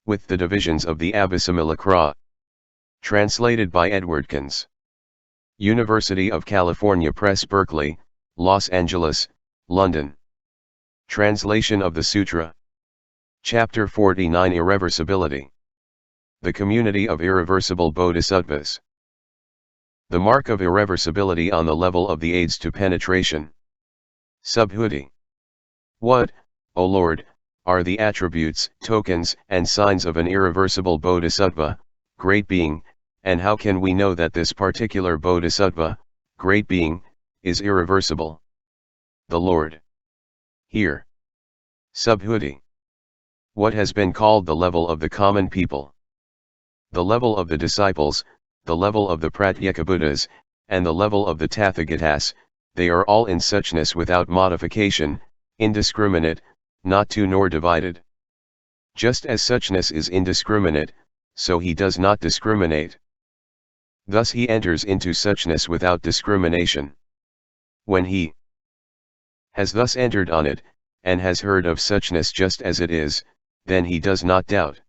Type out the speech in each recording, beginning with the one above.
with the divisions of the Abhisamilakra. Translated by Edward Conze. University of California Press, Berkeley, Los Angeles, London. Translation of the Sutra. Chapter 49, Irreversibility. The Community of Irreversible Bodhisattvas. The mark of irreversibility on the level of the aids to penetration. Subhuti. What, O Lord, are the attributes, tokens, and signs of an irreversible bodhisattva, great being, and how can we know that this particular bodhisattva, great being, is irreversible? The Lord. Here. Subhuti. What has been called the level of the common people? The level of the disciples, the level of the pratyekabuddhas, and the level of the tathagatas, they are all in suchness without modification, indiscriminate, not two nor divided. Just as suchness is indiscriminate, so he does not discriminate. Thus he enters into suchness without discrimination. When he has thus entered on it, and has heard of suchness just as it is, then he does not doubt.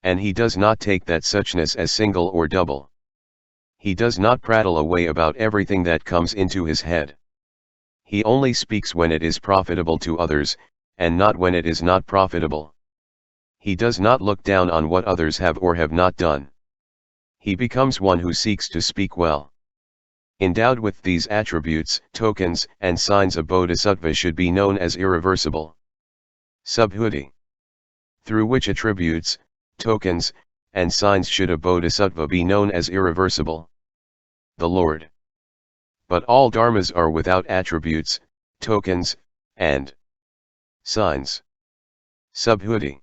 And he does not take that suchness as single or double. He does not prattle away about everything that comes into his head. He only speaks when it is profitable to others, and not when it is not profitable. He does not look down on what others have or have not done. He becomes one who seeks to speak well. Endowed with these attributes, tokens, and signs, a bodhisattva should be known as irreversible. Subhuti. Through which attributes, tokens, and signs should a bodhisattva be known as irreversible? The Lord. But all dharmas are without attributes, tokens, and signs. Subhuti.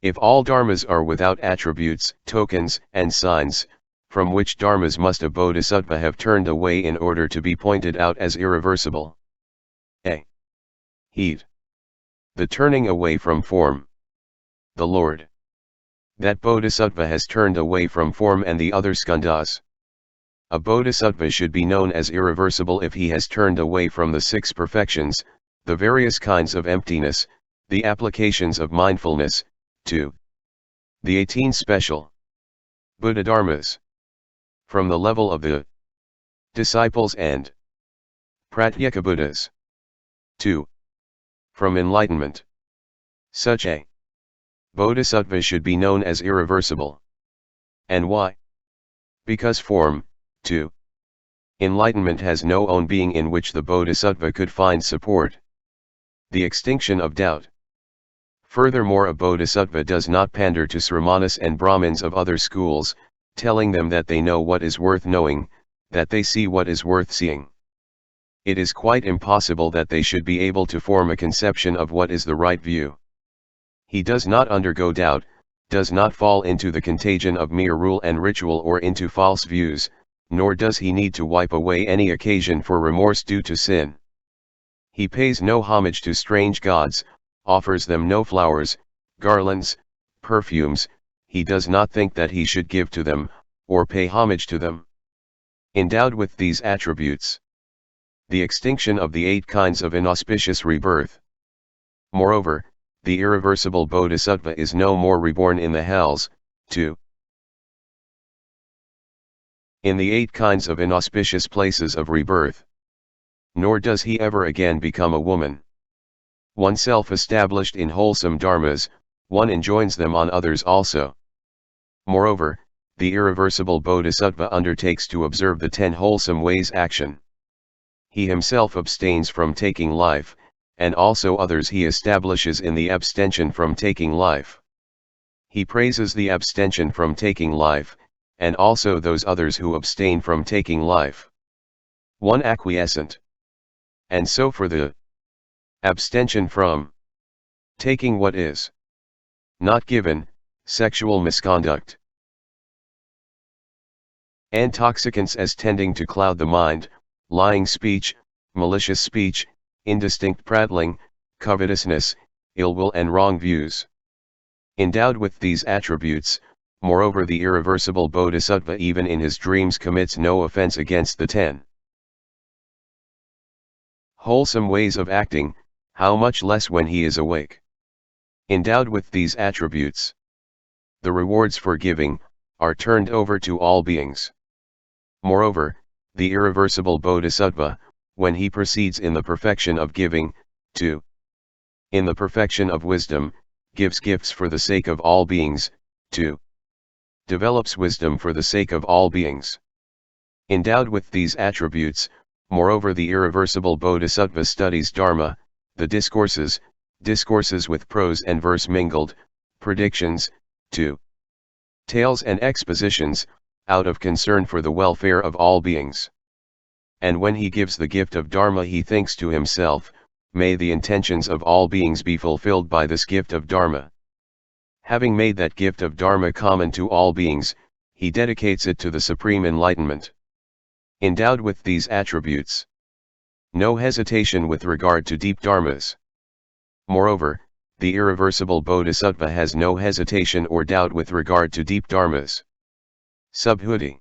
If all dharmas are without attributes, tokens, and signs, from which dharmas must a bodhisattva have turned away in order to be pointed out as irreversible? A. Heat. The turning away from form. The Lord. That bodhisattva has turned away from form and the other skandhas. A bodhisattva should be known as irreversible if he has turned away from the 6 perfections, the various kinds of emptiness, the applications of mindfulness, to the 18 special Buddha dharmas. From the level of the disciples and pratyekabuddhas. 2. From enlightenment. Such a bodhisattva should be known as irreversible. And why? Because form, 2. Enlightenment has no own being in which the bodhisattva could find support. The extinction of doubt. Furthermore, a bodhisattva does not pander to sramanas and brahmins of other schools, telling them that they know what is worth knowing, that they see what is worth seeing. It is quite impossible that they should be able to form a conception of what is the right view. He does not undergo doubt, does not fall into the contagion of mere rule and ritual or into false views, nor does he need to wipe away any occasion for remorse due to sin. He pays no homage to strange gods, offers them no flowers, garlands, perfumes. He does not think that he should give to them, or pay homage to them. Endowed with these attributes. The extinction of the 8 kinds of inauspicious rebirth. Moreover, the irreversible bodhisattva is no more reborn in the hells, 2. In the 8 kinds of inauspicious places of rebirth. Nor does he ever again become a woman. Oneself established in wholesome dharmas, one enjoins them on others also. Moreover, the irreversible bodhisattva undertakes to observe the 10 wholesome ways action. He himself abstains from taking life, and also others he establishes in the abstention from taking life. He praises the abstention from taking life, and also those others who abstain from taking life. One acquiescent. And so for the abstention from taking what is not given, sexual misconduct. Intoxicants as tending to cloud the mind, lying speech, malicious speech, indistinct prattling, covetousness, ill will and wrong views. Endowed with these attributes, moreover the irreversible bodhisattva even in his dreams commits no offense against the 10 wholesome ways of acting, how much less when he is awake. Endowed with these attributes, the rewards for giving are turned over to all beings. Moreover, the irreversible bodhisattva, when he proceeds in the perfection of giving, in the perfection of wisdom, gives gifts for the sake of all beings, develops wisdom for the sake of all beings. Endowed with these attributes, moreover the irreversible bodhisattva studies Dharma, the discourses with prose and verse mingled, predictions, tales and expositions, out of concern for the welfare of all beings. And when he gives the gift of Dharma he thinks to himself, may the intentions of all beings be fulfilled by this gift of Dharma. Having made that gift of Dharma common to all beings, he dedicates it to the supreme enlightenment. Endowed with these attributes, no hesitation with regard to deep dharmas. Moreover, the irreversible bodhisattva has no hesitation or doubt with regard to deep dharmas. Subhuti.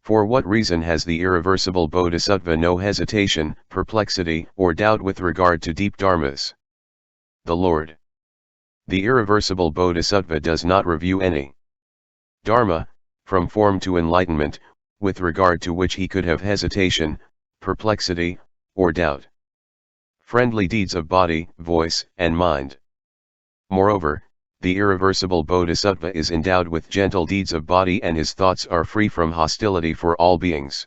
For what reason has the irreversible bodhisattva no hesitation, perplexity, or doubt with regard to deep dharmas? The Lord. The irreversible bodhisattva does not review any dharma, from form to enlightenment, with regard to which he could have hesitation, perplexity, or doubt. Friendly deeds of body, voice, and mind. Moreover, the irreversible bodhisattva is endowed with gentle deeds of body and his thoughts are free from hostility for all beings.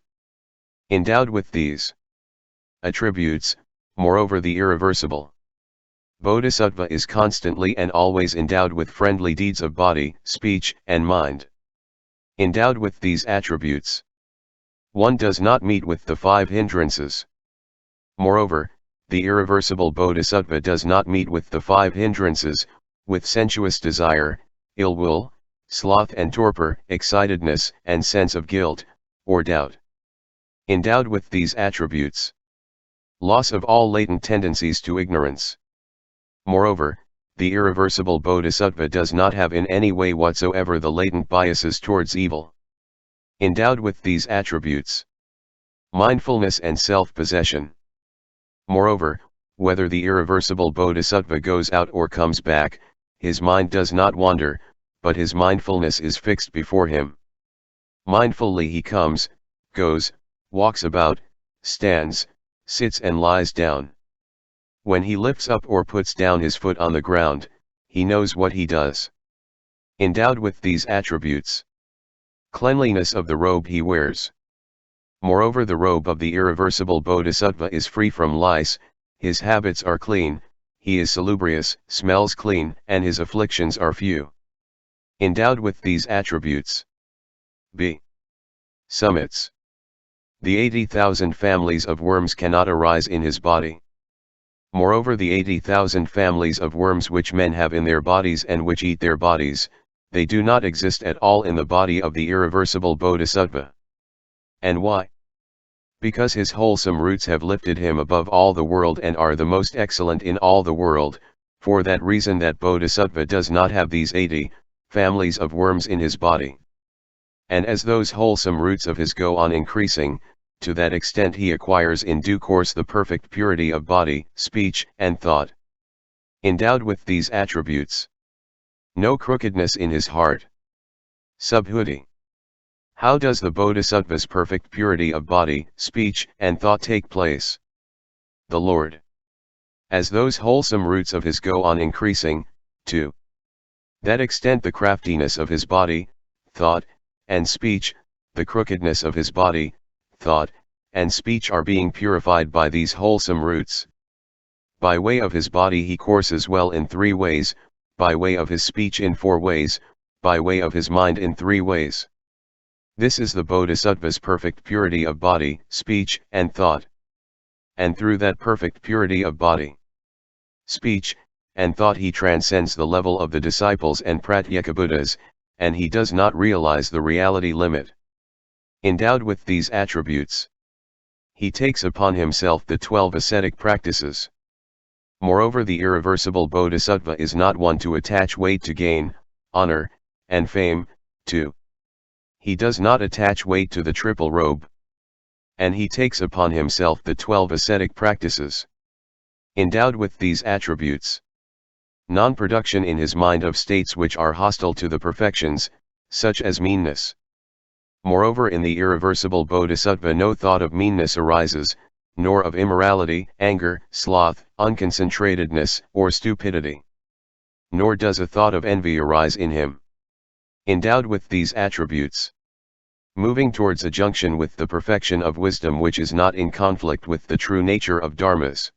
Endowed with these attributes, moreover the irreversible bodhisattva is constantly and always endowed with friendly deeds of body, speech, and mind. Endowed with these attributes, one does not meet with the 5 hindrances. Moreover, the irreversible bodhisattva does not meet with the 5 hindrances, with sensuous desire, ill will, sloth and torpor, excitedness and sense of guilt, or doubt. Endowed with these attributes, loss of all latent tendencies to ignorance. Moreover, the irreversible bodhisattva does not have in any way whatsoever the latent biases towards evil. Endowed with these attributes, mindfulness and self-possession. Moreover, whether the irreversible bodhisattva goes out or comes back, his mind does not wander, but his mindfulness is fixed before him. Mindfully he comes, goes, walks about, stands, sits and lies down. When he lifts up or puts down his foot on the ground, he knows what he does. Endowed with these attributes, cleanliness of the robe he wears. Moreover, the robe of the irreversible bodhisattva is free from lice, his habits are clean, he is salubrious, smells clean, and his afflictions are few. Endowed with these attributes, b. Summits. The 80,000 families of worms cannot arise in his body. Moreover, the 80,000 families of worms which men have in their bodies and which eat their bodies, they do not exist at all in the body of the irreversible bodhisattva. And why? Because his wholesome roots have lifted him above all the world and are the most excellent in all the world. For that reason that bodhisattva does not have these 80 families of worms in his body. And as those wholesome roots of his go on increasing, to that extent he acquires in due course the perfect purity of body, speech, and thought. Endowed with these attributes, no crookedness in his heart. Subhuti. How does the bodhisattva's perfect purity of body, speech, and thought take place? The Lord. As those wholesome roots of his go on increasing, to that extent the craftiness of his body, thought, and speech, the crookedness of his body, thought, and speech are being purified by these wholesome roots. By way of his body he courses well in 3 ways, by way of his speech in 4 ways, by way of his mind in 3 ways. This is the bodhisattva's perfect purity of body, speech, and thought. And through that perfect purity of body, speech, and thought he transcends the level of the disciples and pratyekabuddhas, and he does not realize the reality limit. Endowed with these attributes, he takes upon himself the 12 ascetic practices. Moreover, the irreversible bodhisattva is not one to attach weight to gain, honor, and fame, too. He does not attach weight to the triple robe. And he takes upon himself the 12 ascetic practices. Endowed with these attributes, Non-production in his mind of states which are hostile to the perfections, such as meanness. Moreover, in the irreversible bodhisattva no thought of meanness arises, nor of immorality, anger, sloth, unconcentratedness, or stupidity. Nor does a thought of envy arise in him. Endowed with these attributes, moving towards a junction with the perfection of wisdom which is not in conflict with the true nature of dharmas.